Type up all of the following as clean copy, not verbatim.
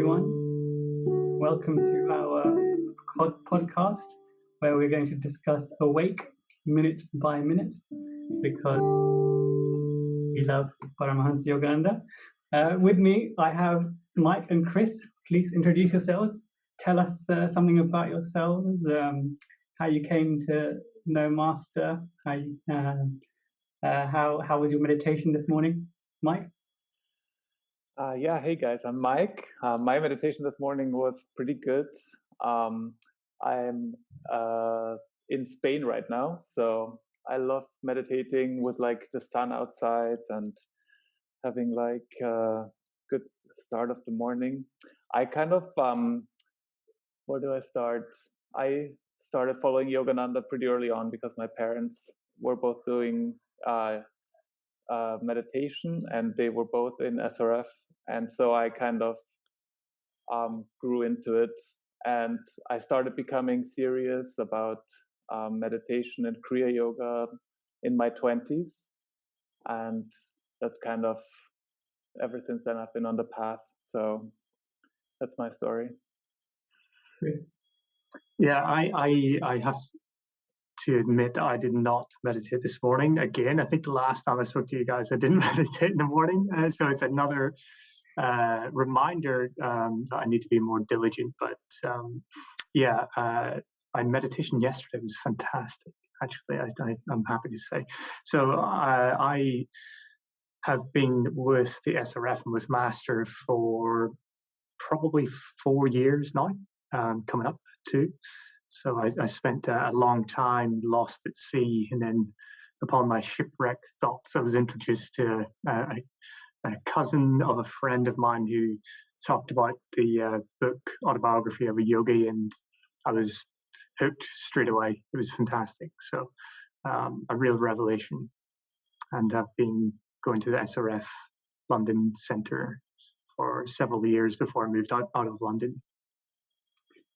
everyone. Welcome to our podcast where we're going to discuss Awake minute by minute because we love Paramahansa Yogananda. With me, I have Mike and Chris. Please introduce yourselves. Tell us something about yourselves, how you came to know Master, how was your meditation this morning, Mike? Hey guys, I'm Mike. My meditation this morning was pretty good. I'm in Spain right now, so I love meditating with like the sun outside and having like a good start of the morning. I kind of, where do I start? I started following Yogananda pretty early on because my parents were both doing meditation and they were both in SRF. And so I kind of grew into it, and I started becoming serious about meditation and Kriya Yoga in my 20s. And that's kind of, ever since then, I've been on the path. So that's my story. Yeah, I have to admit that I did not meditate this morning. Again, I think the last time I spoke to you guys, I didn't meditate in the morning. So it's another reminder that I need to be more diligent. But my meditation yesterday was fantastic. Actually, I'm happy to say. So I have been with the SRF and with Master for probably 4 years now, coming up to. So I spent a long time lost at sea, and then upon my shipwrecked thoughts, I was introduced to a cousin of a friend of mine who talked about the book Autobiography of a Yogi, and I was hooked straight away. It was fantastic. So a real revelation. And I've been going to the SRF London Centre for several years before I moved out of London.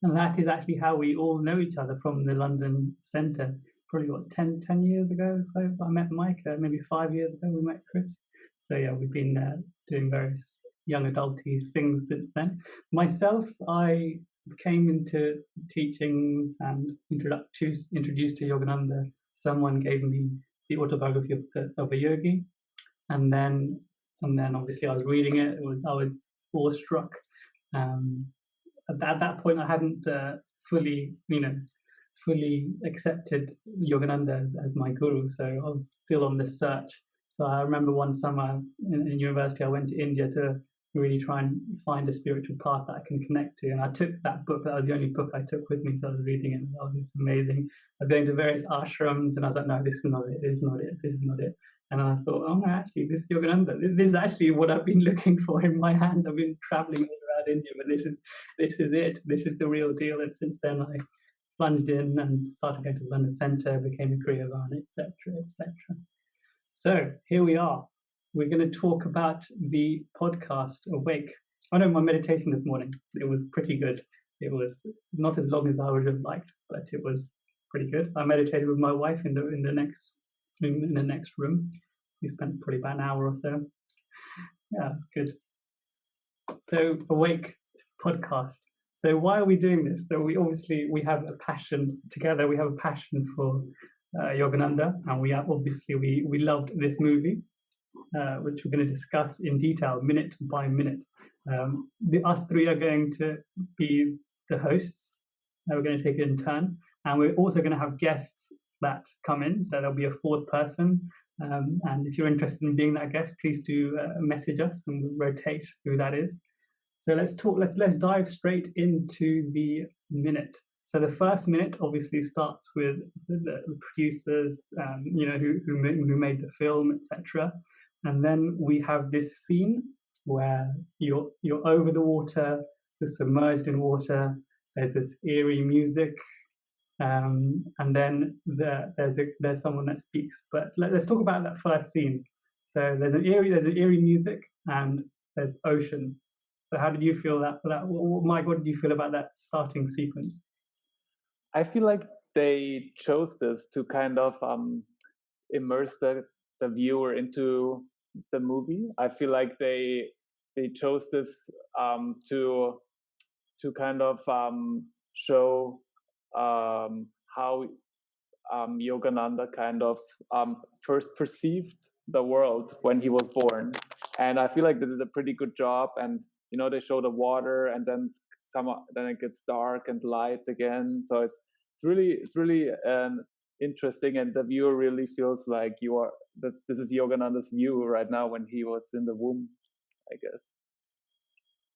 And that is actually how we all know each other, from the London Centre. Probably, 10 years ago or so I met Mike, maybe 5 years ago we met Chris. So yeah, we've been doing various young adulty things since then. Myself, I came into teachings and introduced to Yogananda. Someone gave me the Autobiography of a Yogi, and then obviously I was reading it. I was awestruck. At that point, I hadn't fully accepted Yogananda as my guru, so I was still on this search. So I remember one summer in university, I went to India to really try and find a spiritual path that I can connect to. And I took that book. That was the only book I took with me, so I was reading it. Oh, this is amazing. I was going to various ashrams, and I was like, no, this is not it. This is not it. This is not it. And I thought, oh, no, actually, this is Yogananda. This is actually what I've been looking for in my hand. I've been traveling all around India, but this is it. This is the real deal. And since then, I plunged in and started going to the London Centre, became a Kriyavana, etc., etc. So here we are. We're going to talk about the podcast Awake. Oh no, my meditation this morning. It was pretty good. It was not as long as I would have liked, but it was pretty good. I meditated with my wife in the next room. We spent probably about an hour or so. Yeah, it's good. So Awake podcast. So why are we doing this? So we have a passion together. We have a passion for Yogananda, and we loved this movie, which we're going to discuss in detail, minute by minute. Us three are going to be the hosts. We're going to take it in turn, and we're also going to have guests that come in. So there'll be a fourth person. And if you're interested in being that guest, please do message us, and we'll rotate who that is. So let's talk. Let's dive straight into the minute. So the first minute obviously starts with the producers, who made the film, etc. And then we have this scene where you're over the water, you're submerged in water. There's this eerie music, and then there's someone that speaks. But let's talk about that first scene. So there's an eerie music, and there's ocean. So how did you feel that? Mike, what did you feel about that starting sequence? I feel like they chose this to kind of immerse the viewer into the movie. I feel like they they chose this to kind of show how Yogananda kind of first perceived the world when he was born, and I feel like they did a pretty good job. And they show the water, and then it gets dark and light again. So it's really interesting, and the viewer really feels like this is Yogananda's view right now when he was in the womb, I guess.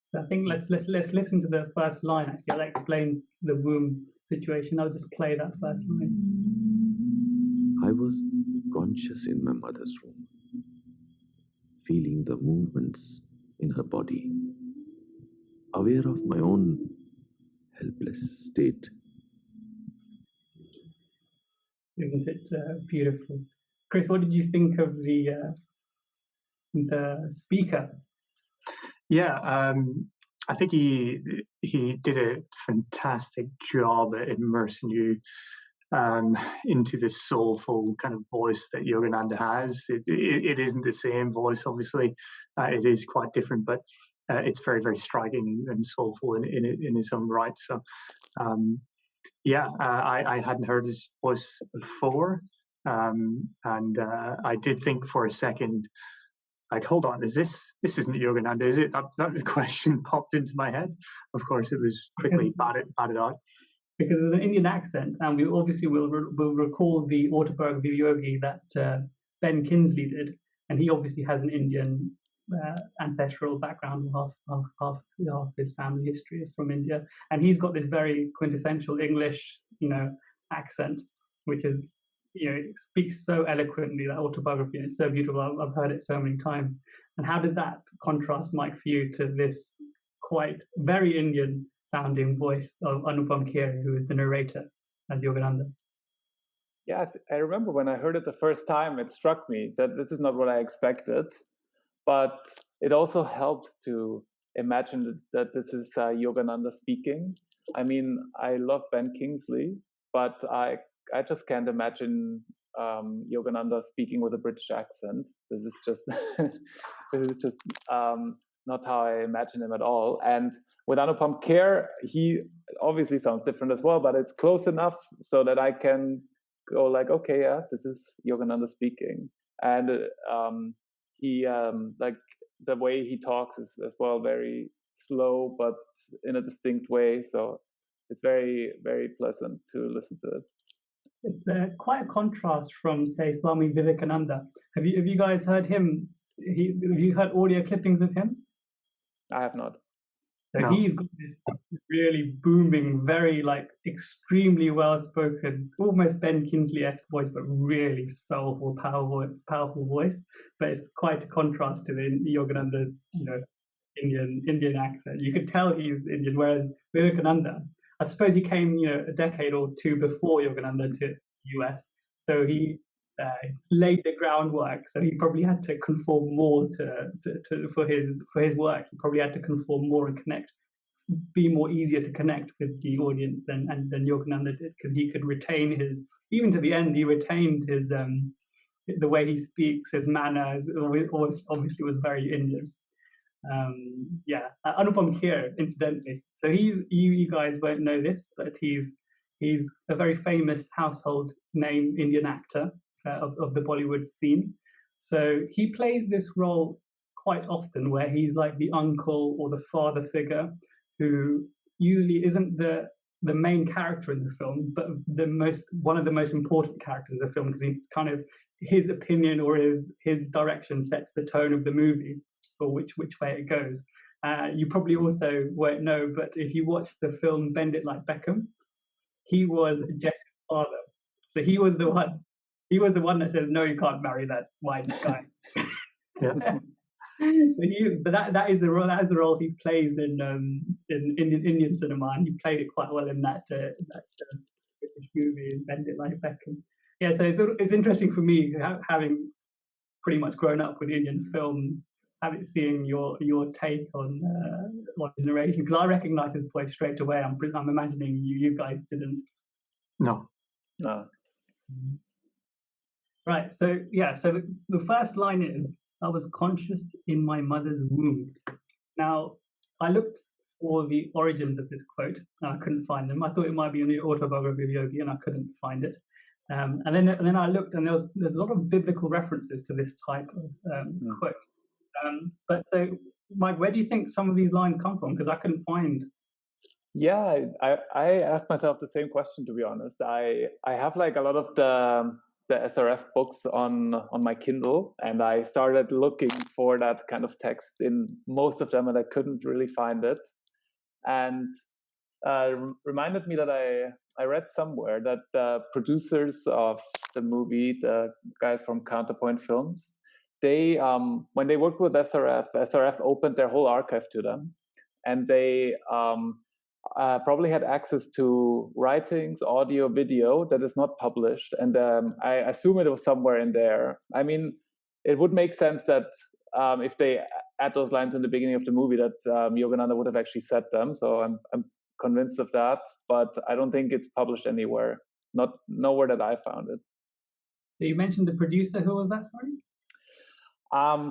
So I think let's listen to the first line. Actually, that explains the womb situation. I'll just play that first line. I was conscious in my mother's womb, feeling the movements in her body, aware of my own helpless state. Isn't it beautiful? Chris, what did you think of the speaker? Yeah, I think he did a fantastic job at immersing you into this soulful kind of voice that Yogananda has. It isn't the same voice, obviously. It is quite different, but it's very, very striking and soulful in its own right. So, I hadn't heard his voice before, and I did think for a second, like, hold on, this isn't Yogananda, is it? That question popped into my head. Of course, it was quickly batted out. Because there's an Indian accent, and we obviously will recall the autobiography of Yogi that Ben Kingsley did, and he obviously has an Indian ancestral background. Half his family history is from India, and he's got this very quintessential English, accent, which is, it speaks so eloquently, that autobiography, and it's so beautiful. I've heard it so many times. And how does that contrast, Mike, for you to this quite very Indian sounding voice of Anupam Kher, who is the narrator as Yogananda? Yeah, I remember when I heard it the first time, it struck me that this is not what I expected, but it also helps to imagine that this is Yogananda speaking. I mean, I love Ben Kingsley, but I just can't imagine Yogananda speaking with a British accent. This is just not how I imagine him at all. And with Anupam Kher, he obviously sounds different as well, but it's close enough so that I can go like, okay, yeah, this is Yogananda speaking. And he like the way he talks is as well very slow, but in a distinct way. So it's very, very pleasant to listen to it. It's quite a contrast from, say, Swami Vivekananda. Have you guys heard him? Have you heard audio clippings of him? I have not. So No. He's got this really booming, very extremely well-spoken, almost Ben Kingsley-esque voice, but really soulful, powerful voice. But it's quite a contrast to the Yogananda's, Indian accent. You could tell he's Indian, whereas Vivekananda, I suppose he came, a decade or two before Yogananda to the US. So he laid the groundwork. So he probably had to conform more for his work. He probably had to conform more and be more easier to connect with the audience than Yogananda did, because he could retain even to the end, he retained his the way he speaks, his manner, obviously was very Indian. Anupam Kher, incidentally. So you guys won't know this, but he's a very famous household name Indian actor of the Bollywood scene. So he plays this role quite often, where he's like the uncle or the father figure who usually isn't the main character in the film, but one of the most important characters of the film, because he kind of, his opinion or his direction sets the tone of the movie, or which way it goes. You probably also won't know, but if you watch the film Bend It Like Beckham, he was Jessica's father. So he was the one that says, no, you can't marry that white guy. Yeah. But that is the role he plays in Indian cinema, and he played it quite well in that British movie, Bend It Like Beckham. Yeah, so it's interesting for me, having pretty much grown up with Indian films, seeing your take on his narration, because I recognise his voice straight away. I'm imagining you guys didn't. No. Right. So the first line is, "I was conscious in my mother's womb." Now, I looked for the origins of this quote, and I couldn't find them. I thought it might be in the autobiography of Yogi, and I couldn't find it. And then I looked, and there's a lot of biblical references to this type of quote. But so, Mike, where do you think some of these lines come from? Because I couldn't find. Yeah, I asked myself the same question, to be honest. I have like a lot of the SRF books on my Kindle, and I started looking for that kind of text in most of them, and I couldn't really find it. And reminded me that I read somewhere that the producers of the movie, the guys from Counterpoint Films, they when they worked with SRF opened their whole archive to them, and they probably had access to writings, audio, video that is not published, and I assume it was somewhere in there. I mean, it would make sense that if they add those lines in the beginning of the movie, that Yogananda would have actually said them. So I'm convinced of that, but I don't think it's published anywhere. Nowhere that I found it. So you mentioned the producer. Who was that? Sorry.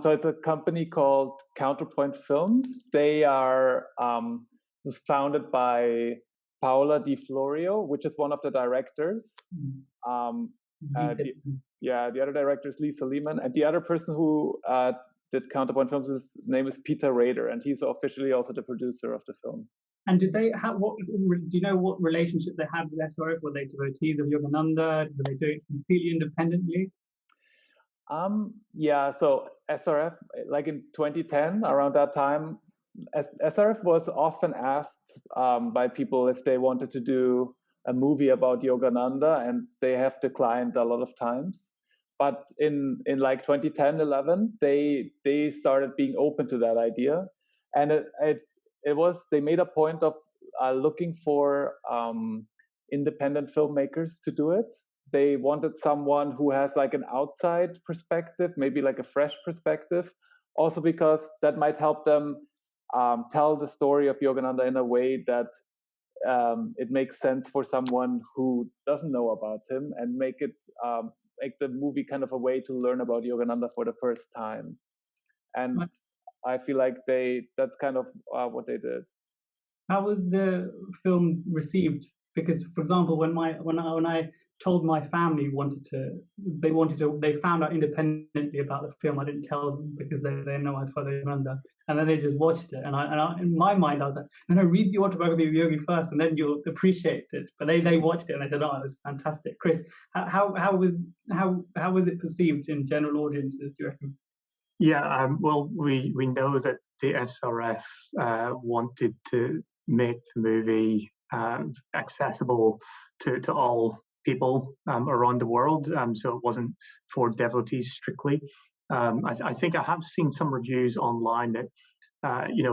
So it's a company called Counterpoint Films. They are was founded by Paola Di Florio, which is one of the directors. The other director is Lisa Lehman, and the other person who did Counterpoint Films, his name is Peter Rader, and he's officially also the producer of the film. And did they have what? Do you know what relationship they had with SRF? Were they devotees of Yogananda? Did they do it completely independently? So SRF, like in 2010, around that time, SRF was often asked by people if they wanted to do a movie about Yogananda, and they have declined a lot of times. But in like 2010, 11, they started being open to that idea, and they made a point of looking for independent filmmakers to do it. They wanted someone who has like an outside perspective, maybe like a fresh perspective, also because that might help them tell the story of Yogananda in a way that it makes sense for someone who doesn't know about him, and make the movie kind of a way to learn about Yogananda for the first time. And I feel like that's kind of what they did. How was the film received? Because, for example, when I told my family they found out independently about the film. I didn't tell them because they know I follow Yogananda, and then they just watched it. And I in my mind I was like, no, read the autobiography of Yogi first, and then you'll appreciate it. But they watched it and they said, oh, it was fantastic. Chris, how was it perceived in general audiences, do you reckon? Yeah, well, we know that the SRF wanted to make the movie accessible to all people around the world, so it wasn't for devotees strictly. I think I have seen some reviews online that,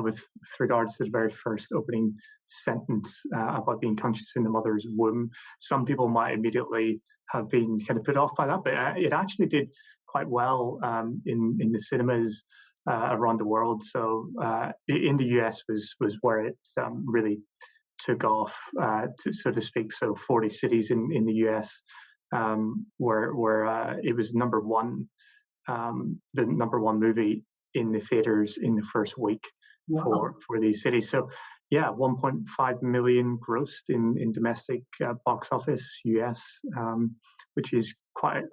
with regards to the very first opening sentence about being conscious in the mother's womb, some people might immediately have been kind of put off by that, but it actually did quite well in the cinemas around the world. So in the US was where it really took off, so to speak. So 40 cities in the US where it was number one, the number one movie in the theaters in the first week. Wow. for these cities. So yeah, 1.5 million grossed in domestic box office US, which is quite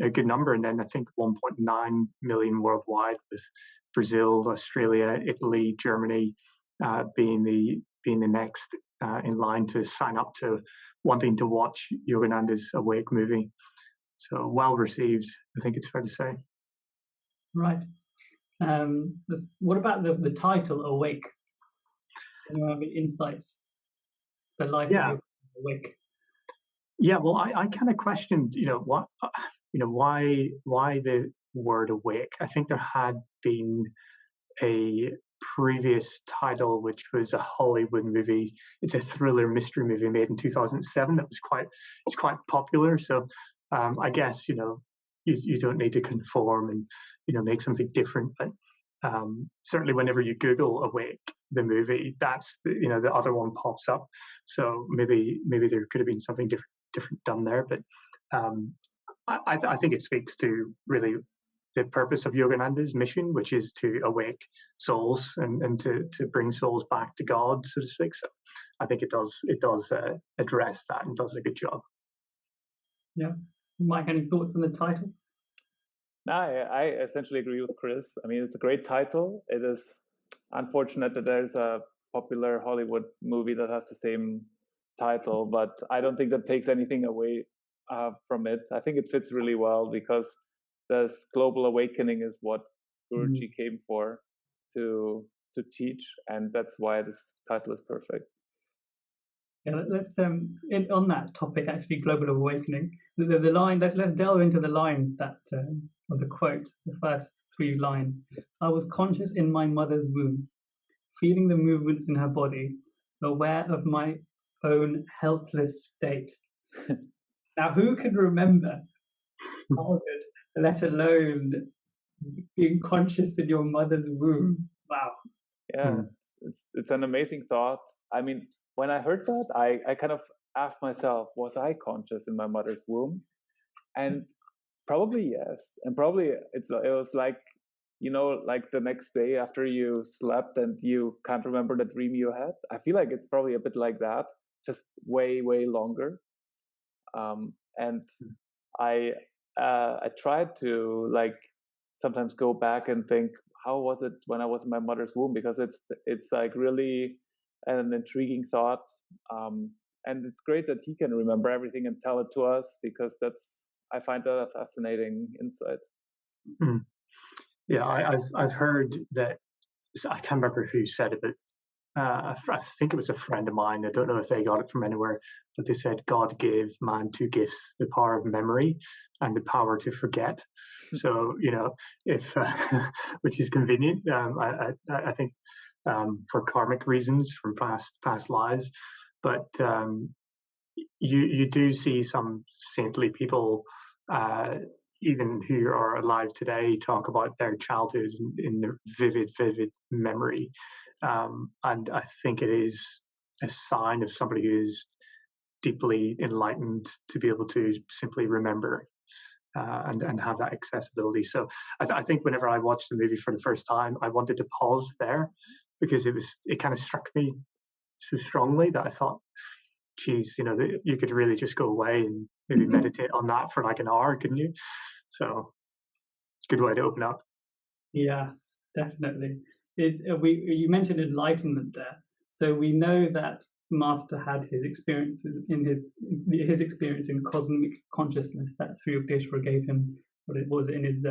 a good number. And then I think 1.9 million worldwide, with Brazil, Australia, Italy, Germany being the next in line to sign up to wanting to watch Yogananda's Awake movie. So well received, I think it's fair to say. Right. What about the title Awake? Do you have any insights? The life of Awake. Yeah, well, I kind of questioned, why the word awake. I think there had been a previous title, which was a Hollywood movie. It's a thriller mystery movie made in 2007 that was quite popular. So I guess you don't need to conform and make something different. But certainly, whenever you Google Awake the movie, that's the other one pops up. So maybe there could have been something different done there. But I think it speaks to really the purpose of Yogananda's mission, which is to awake souls and to bring souls back to God, so to speak. So I think it does address that and does a good job. Yeah. Mike, any thoughts on the title? No, I essentially agree with Chris. I mean, it's a great title. It is unfortunate that there's a popular Hollywood movie that has the same title, but I don't think that takes anything away from it. I think it fits really well because this global awakening is what Guruji came for to teach, and that's why this title is perfect. Yeah, let's on that topic actually, global awakening. The line. Let's delve into the lines that of the quote. The first 3 lines. I was conscious in my mother's womb, feeling the movements in her body, aware of my own helpless state. Now, who can remember childhood, let alone being conscious in your mother's womb? Wow. Yeah, it's an amazing thought. I mean, when I heard that, I kind of asked myself, was I conscious in my mother's womb? And probably yes. And probably it was like, you know, like the next day after you slept and you can't remember the dream you had. I feel like it's probably a bit like that, just way, way longer. And I tried to like sometimes go back and think, how was it when I was in my mother's womb? Because it's like really an intriguing thought. And it's great that he can remember everything and tell it to us, because I find that a fascinating insight. Yeah, I've heard that. I can't remember who said it, but I think it was a friend of mine. I don't know if they got it from anywhere, but they said God gave man 2 gifts: the power of memory and the power to forget. So, you know, if which is convenient, I think for karmic reasons from past lives, but you do see some saintly people, even who are alive today, talk about their childhood in the vivid memory. And I think it is a sign of somebody who is deeply enlightened to be able to simply remember and have that accessibility. So I think whenever I watched the movie for the first time, I wanted to pause there, because it kind of struck me so strongly that I thought, geez, you know, you could really just go away and maybe meditate on that for like an hour, couldn't you? So, good way to open up. Yes, definitely. You mentioned enlightenment there, so we know that Master had his experiences in his experience in cosmic consciousness that Sri Yukteswar gave him. What it was in his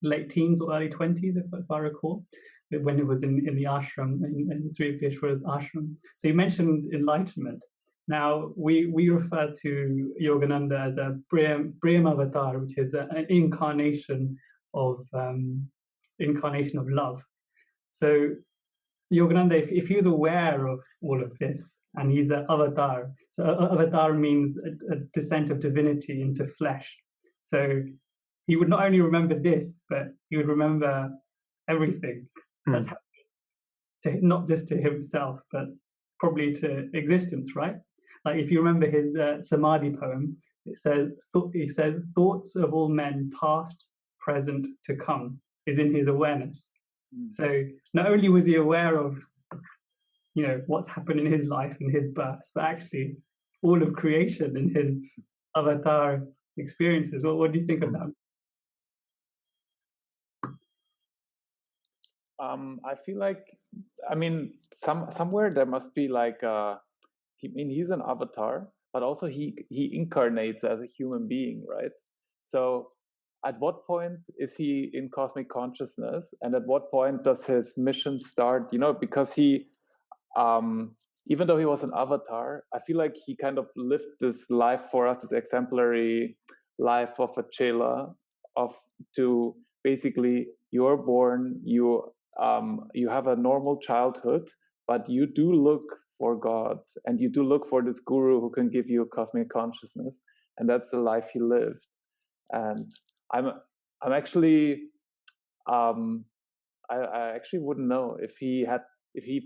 late teens or early 20s, if I recall, when it was in the ashram, in Sri Yukteswar's ashram. So you mentioned enlightenment. Now we refer to Yogananda as a Prem avatar, which is an incarnation of love. So Yogananda, if he was aware of all of this, and he's an avatar, so avatar means a descent of divinity into flesh. So he would not only remember this, but he would remember everything that's happened, not just to himself, but probably to existence, right? Like if you remember his Samadhi poem, he says thoughts of all men, past, present, to come, is in his awareness. So not only was he aware of, you know, what's happened in his life and his births, but actually all of creation in his avatar experiences. What do you think of that? I feel like, I mean, somewhere there must be like he's an avatar, but also he incarnates as a human being, right? So at what point is he in cosmic consciousness, and at what point does his mission start? You know, because he, even though he was an avatar, I feel like he kind of lived this life for us, this exemplary life of a chela, to basically, you're born, you have a normal childhood, but you do look for God, and you do look for this guru who can give you cosmic consciousness, and that's the life he lived. And I'm actually, I actually wouldn't know if he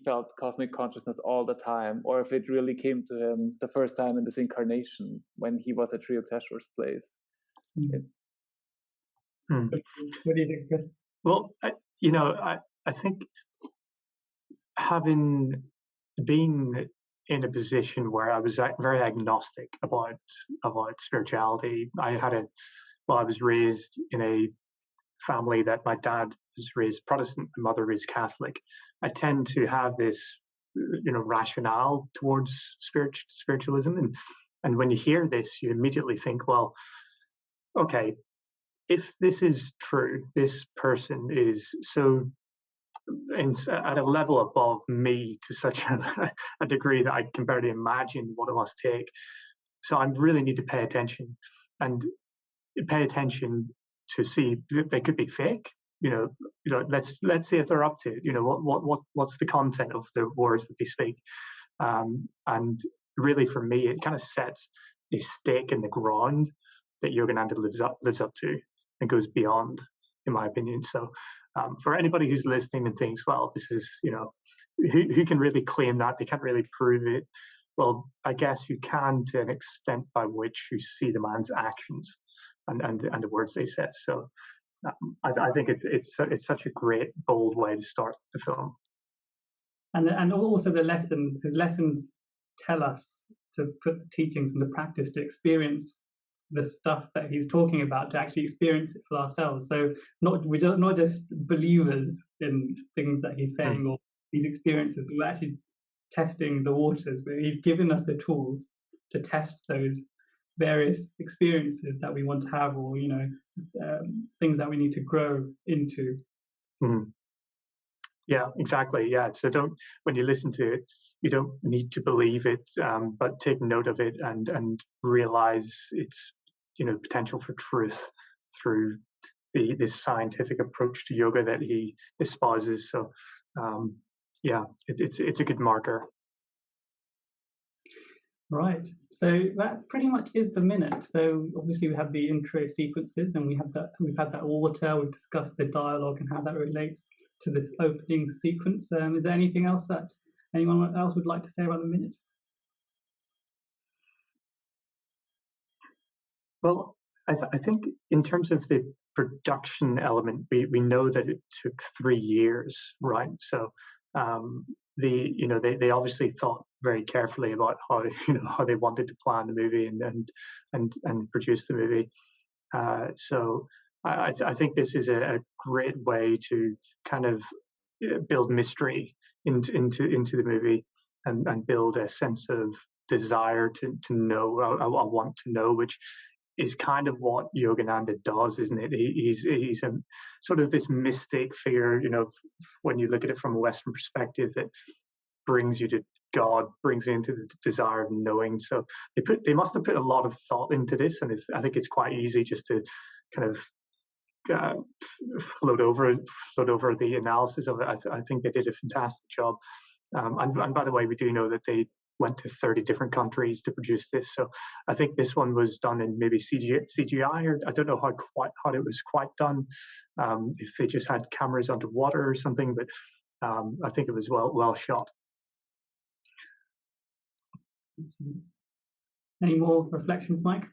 felt cosmic consciousness all the time, or if it really came to him the first time in this incarnation when he was at Sri Yukteswar's place. Hmm. What do you think, Chris? Well, I think having been in a position where I was very agnostic about spirituality, I was raised in a family that my dad was raised Protestant, my mother is Catholic. I tend to have this, rationale towards spiritualism, and when you hear this, you immediately think, well, okay, if this is true, this person is so at a level above me to such a degree that I can barely imagine what it must take. So I really need to pay attention and pay attention to see that they could be fake. Let's see if they're up to it. What's the content of the words that they speak, and really for me, it kind of sets a stake in the ground that Yogananda lives up to and goes beyond, in my opinion. So for anybody who's listening and thinks, well, this is, who can really claim that? They can't really prove it. Well, I guess you can to an extent by which you see the man's actions and the words they said. So I think it's such a great, bold way to start the film. And also the lessons, his lessons tell us to put the teachings into practice, to experience the stuff that he's talking about, to actually experience it for ourselves. So we're not just believers in things that he's saying or these experiences, but we're actually testing the waters, where he's given us the tools to test those various experiences that we want to have, or things that we need to grow into. Yeah, exactly. Yeah, so when you listen to it, you don't need to believe it, but take note of it and realize its potential for truth through this scientific approach to yoga that he espouses. So yeah, it's a good marker. Right. So that pretty much is the minute. So obviously we have the intro sequences, and we've had that water. We've discussed the dialogue and how that relates to this opening sequence. Is there anything else that anyone else would like to say about the minute? Well, I think in terms of the production element, we know that it took 3 years, right? So they obviously thought very carefully about how they wanted to plan the movie and produce the movie. So I think this is a great way to kind of build mystery into the movie and build a sense of desire to know. I want to know, which is kind of what Yogananda does, isn't it? He's a sort of this mystic figure, when you look at it from a Western perspective, that brings you to God, brings you into the desire of knowing. So they must have put a lot of thought into this, and I think it's quite easy just to kind of float over the analysis of it. I think they did a fantastic job. And by the way, we do know that they went to 30 different countries to produce this. So I think this one was done in maybe CGI, or I don't know how it was quite done. If they just had cameras underwater or something, but I think it was well shot. Any more reflections, Mike?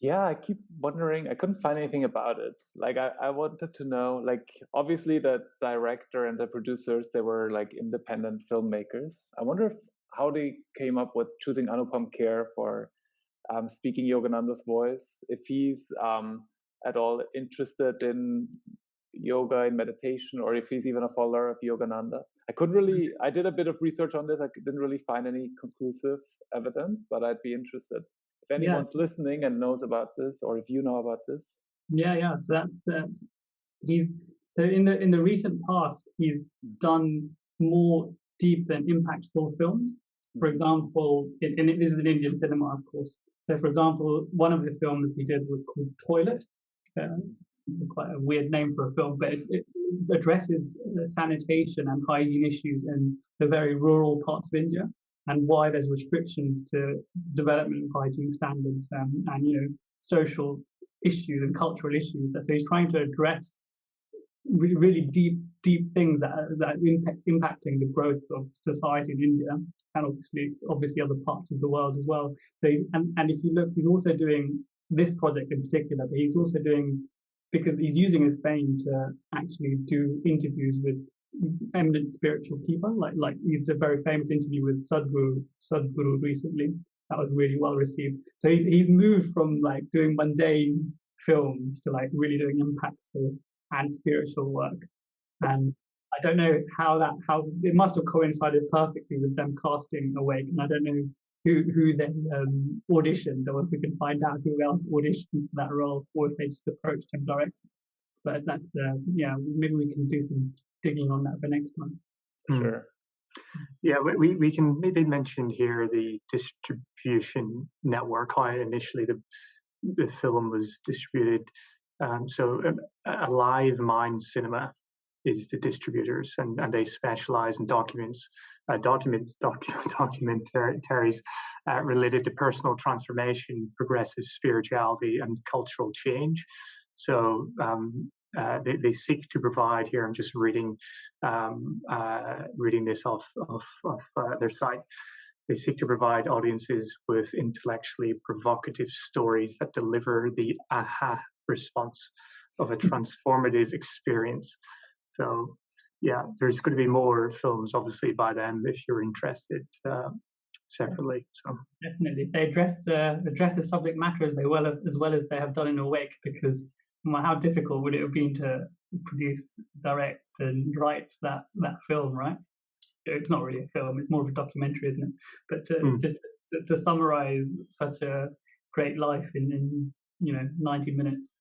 Yeah, I keep wondering. I couldn't find anything about it. Like I wanted to know, like obviously the director and the producers, they were like independent filmmakers. I wonder how they came up with choosing Anupam Kher for speaking Yogananda's voice. If he's at all interested in yoga and meditation, or if he's even a follower of Yogananda. I did a bit of research on this. I didn't really find any conclusive evidence, but I'd be interested. If anyone's listening and knows about this, or if you know about this. Yeah. So that's in the recent past, he's done more deep and impactful films. For example, this is an Indian cinema, of course. So, for example, one of the films he did was called Toilet. Quite a weird name for a film, but it addresses sanitation and hygiene issues in the very rural parts of India, and why there's restrictions to development of hygiene standards and social issues and cultural issues. So he's trying to address really deep things that are impacting the growth of society in India, and obviously other parts of the world as well. So and if you look, he's also doing this project in particular, but he's also doing because he's using his fame to actually do interviews with eminent spiritual people. Like he did a very famous interview with Sadhguru recently. That was really well received. So he's moved from like doing mundane films to like really doing impactful and spiritual work. And I don't know how it must have coincided perfectly with them casting Awake. And I don't know who then auditioned, or if we can find out who else auditioned for that role, or if they just approached him directly. But that's maybe we can do some digging on that for next time. Sure. Yeah, we can maybe mention here the distribution network. How initially the film was distributed. So Alive Mind Cinema is the distributors, and they specialize in documentaries related to personal transformation, progressive spirituality, and cultural change. So they seek to provide here. I'm just reading this off their site. They seek to provide audiences with intellectually provocative stories that deliver the aha response of a transformative experience. So, yeah, there's going to be more films, obviously, by them if you're interested separately. So definitely, they address the subject matter as well as they have done in Awake, because how difficult would it have been to produce, direct, and write that film, right? It's not really a film; it's more of a documentary, isn't it? But just to summarize such a great life in 90 minutes,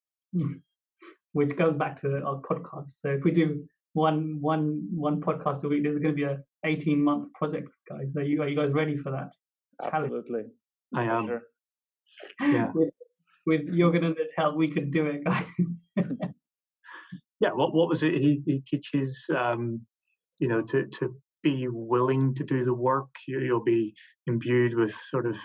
which goes back to our podcast. So if we do one podcast a week, this is going to be a 18-month project, guys. Are you guys ready for that? Absolutely. I am. Sure. Yeah. With Jürgen and his help, we could do it, guys. Yeah. What was it? He teaches, to be willing to do the work. You'll be imbued with sort of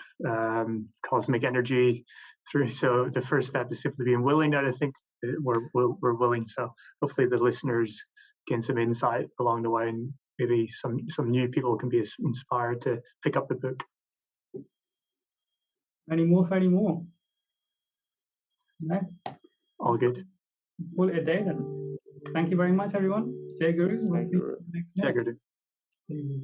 cosmic energy through. So the first step is simply being willing. And I think we're willing. So hopefully the listeners gain some insight along the way, and maybe some new people can be inspired to pick up the book. Any more? No? All good. Let's call it a day then. Thank you very much, everyone. Jai Guru. Jai Guru. Jai Guru.